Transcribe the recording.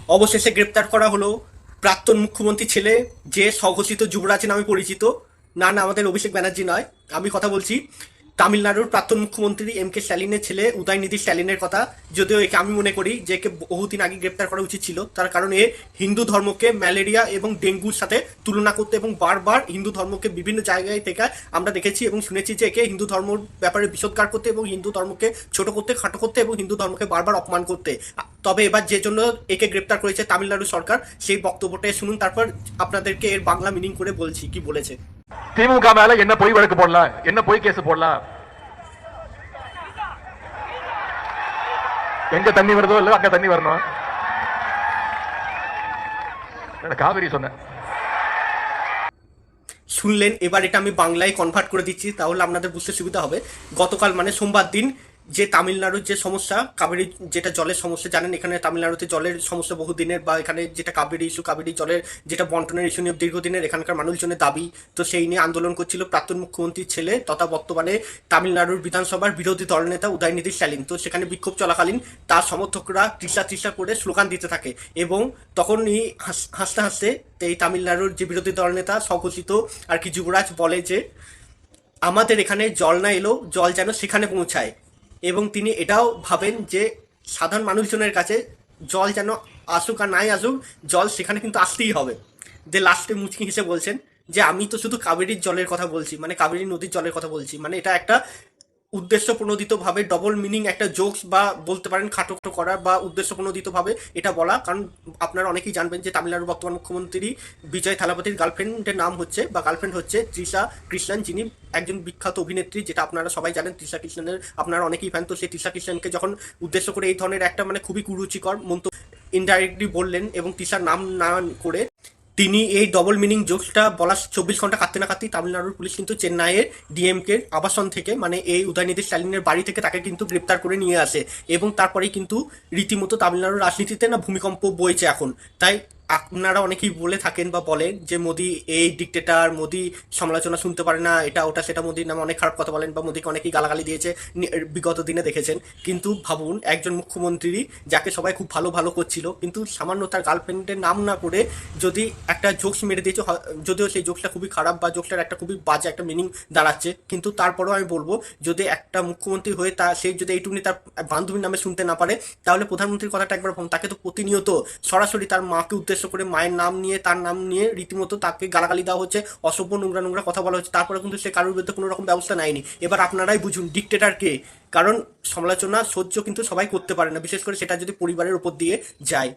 অবশেষে গ্রেপ্তার করা হলো প্রাক্তন মুখ্যমন্ত্রী ছেলে, যে স্বঘোষিত যুবরাজ নামে পরিচিত। না না, আমাদের অভিষেক ব্যানার্জি নয়, আমি কথা বলছি তামিলনাড়ুর প্রাক্তন মুখ্যমন্ত্রী এম কে স্ট্যালিনের ছেলে উদয়নিধি স্ট্যালিনের কথা। যদিও একে আমি মনে করি যে একে বহুদিন আগে গ্রেপ্তার করা উচিত ছিল, তার কারণ এ হিন্দু ধর্মকে ম্যালেরিয়া এবং ডেঙ্গুর সাথে তুলনা করতে এবং বারবার হিন্দু ধর্মকে বিভিন্ন জায়গায় থেকে আমরা দেখেছি এবং শুনেছি যে একে হিন্দু ধর্মের ব্যাপারে বিষোদ্গার করতে এবং হিন্দু ধর্মকে ছোট করতে, খাটো করতে এবং হিন্দু ধর্মকে বারবার অপমান করতে। তবে এবার যে জন্য একে গ্রেপ্তার করেছে তামিলনাড়ু সরকার, সেই বক্তব্যটা শুনুন, তারপর আপনাদেরকে এর বাংলা মিনিং করে বলছি কি বলেছে। திமுக மேல என்ன பொய் வழக்கு போடலாம், என்ன பொய் கேஸ் போடலாம், எங்க தண்ணி வருதோ இல்ல அங்க தண்ணி வரணும், காவிரி சொன்னேன்। শুনলেন, এবার এটা আমি বাংলায় কনভার্ট করে দিচ্ছি, তাহলে আপনাদের বুঝতে সুবিধা হবে। গতকাল মানে সোমবার দিন যে তামিলনাড়ুর যে সমস্যা কাবেরী, যেটা জলের সমস্যা, জানেন এখানে তামিলনাড়ুতে জলের সমস্যা বহুদিনের, বা এখানে যেটা কাবেরী ইস্যু, কাবেরী জলের যেটা বন্টনের ইস্যু নিয়ে দীর্ঘদিনের এখানকার মানুষজনের দাবি, তো সেই নিয়ে আন্দোলন করছিল প্রাক্তন মুখ্যমন্ত্রীর ছেলে তথা বর্তমানে তামিলনাড়ুর বিধানসভার বিরোধী দলনেতা উদয়নিধি স্ট্যালিন। তো সেখানে বিক্ষোভ চলাকালীন তার সমর্থকরা তৃষা তৃষা করে স্লোগান দিতে থাকে এবং তখনই হাসতে হাসতে এই তামিলনাড়ুর যে বিরোধী দলনেতা স্বঘোষিত আর কি যুবরাজ বলে যে আমাদের এখানে জল না এলেও জল যেন সেখানে পৌঁছায়, এবং তিনি এটাও ভাবেন যে সাধারণ মানুষজনের কাছে জল যেন আসুক আর নাই আসুক, জল সেখানে কিন্তু আসতেই হবে। যে লাস্টে মুচকি হেসে বলছেন যে আমি তো শুধু কাবেরীর জলের কথা বলছি, মানে কাবেরী নদীর জলের কথা বলছি। মানে এটা একটা উদ্দেশ্য প্রণোদিতভাবে ডবল মিনিং একটা জোকস, বা বলতে পারেন খাটো করা, বা উদ্দেশ্য প্রণোদিতভাবে এটা বলা। কারণ আপনারা অনেকেই জানবেন যে তামিলনাড়ুর বর্তমান মুখ্যমন্ত্রী বিজয় থালাপতির গার্লফ্রেন্ডের নাম হচ্ছে, বা গার্লফ্রেন্ড হচ্ছে তৃষা কৃষ্ণন, যিনি একজন বিখ্যাত অভিনেত্রী, যেটা আপনারা সবাই জানেন। তৃষা কৃষ্ণনের আপনারা অনেকেই ফ্যান। তো সেই তৃষা কৃষ্ণনকে যখন উদ্দেশ্য করে এই ধরনের একটা মানে খুবই কুরুচিকর মন্তব্য ইনডাইরেক্টলি বললেন এবং তৃষার নাম না করে, তিনি এই ডবল মিনিং জোকসটা বলার 24 ঘন্টা কাটতে না কাটতেই তামিলনাড়ুর পুলিশ কিন্তু চেন্নাইয়ের ডিএমকের আবাসন থেকে, মানে এই উদয়নিধি স্ট্যালিনের বাড়ি থেকে তাকে কিন্তু গ্রেপ্তার করে নিয়ে আসে। এবং তারপরেই কিন্তু রীতিমতো তামিলনাড়ুর রাজনীতিতে না ভূমিকম্প বইছে এখন। তাই আপনারা অনেকেই বলে থাকেন বা বলেন যে মোদি এই ডিক্টেটার, মোদি সমালোচনা শুনতে পারে না, এটা ওটা সেটা, মোদির নামে অনেক খারাপ কথা বলেন, বা মোদিকে অনেকেই গালাগালি দিয়েছে বিগত দিনে দেখেছেন। কিন্তু ভাবুন, একজন মুখ্যমন্ত্রী যাকে সবাই খুব ভালো ভালো করছিল, কিন্তু সামান্য তার গার্লফ্রেন্ডের নাম না করে যদি একটা জোকস মেরে দিয়েছে, যদিও সেই জোকসটা খুবই খারাপ বা জোকসটার একটা খুবই বাজে একটা মিনিং দাঁড়াচ্ছে, কিন্তু তারপরেও আমি বলবো যদি একটা মুখ্যমন্ত্রী হয়ে তা সে যদি এইটুকুনি তার বান্ধবীর নামে শুনতে না পারে, তাহলে প্রধানমন্ত্রীর কথাটা একবার ভাবুন। তাকে তো প্রতিনিয়ত সরাসরি তার মাকে উদ্দেশ্য করে, মায়ের নাম নিয়ে, তার নাম নিয়ে রীতিমতো তাকে গালাগালি দেওয়া হচ্ছে, অসভ্য নোংরা নোংরা কথা বলা হচ্ছে, তারপরে কিন্তু সে কারোর বিরুদ্ধে কোনো রকম ব্যবস্থা নেয়নি। এবার আপনারাই বুঝুন ডিক্টেটার কে। কারণ সমালোচনা সহ্য কিন্তু সবাই করতে পারে না, বিশেষ করে সেটা যদি পরিবারের উপর দিয়ে যায়।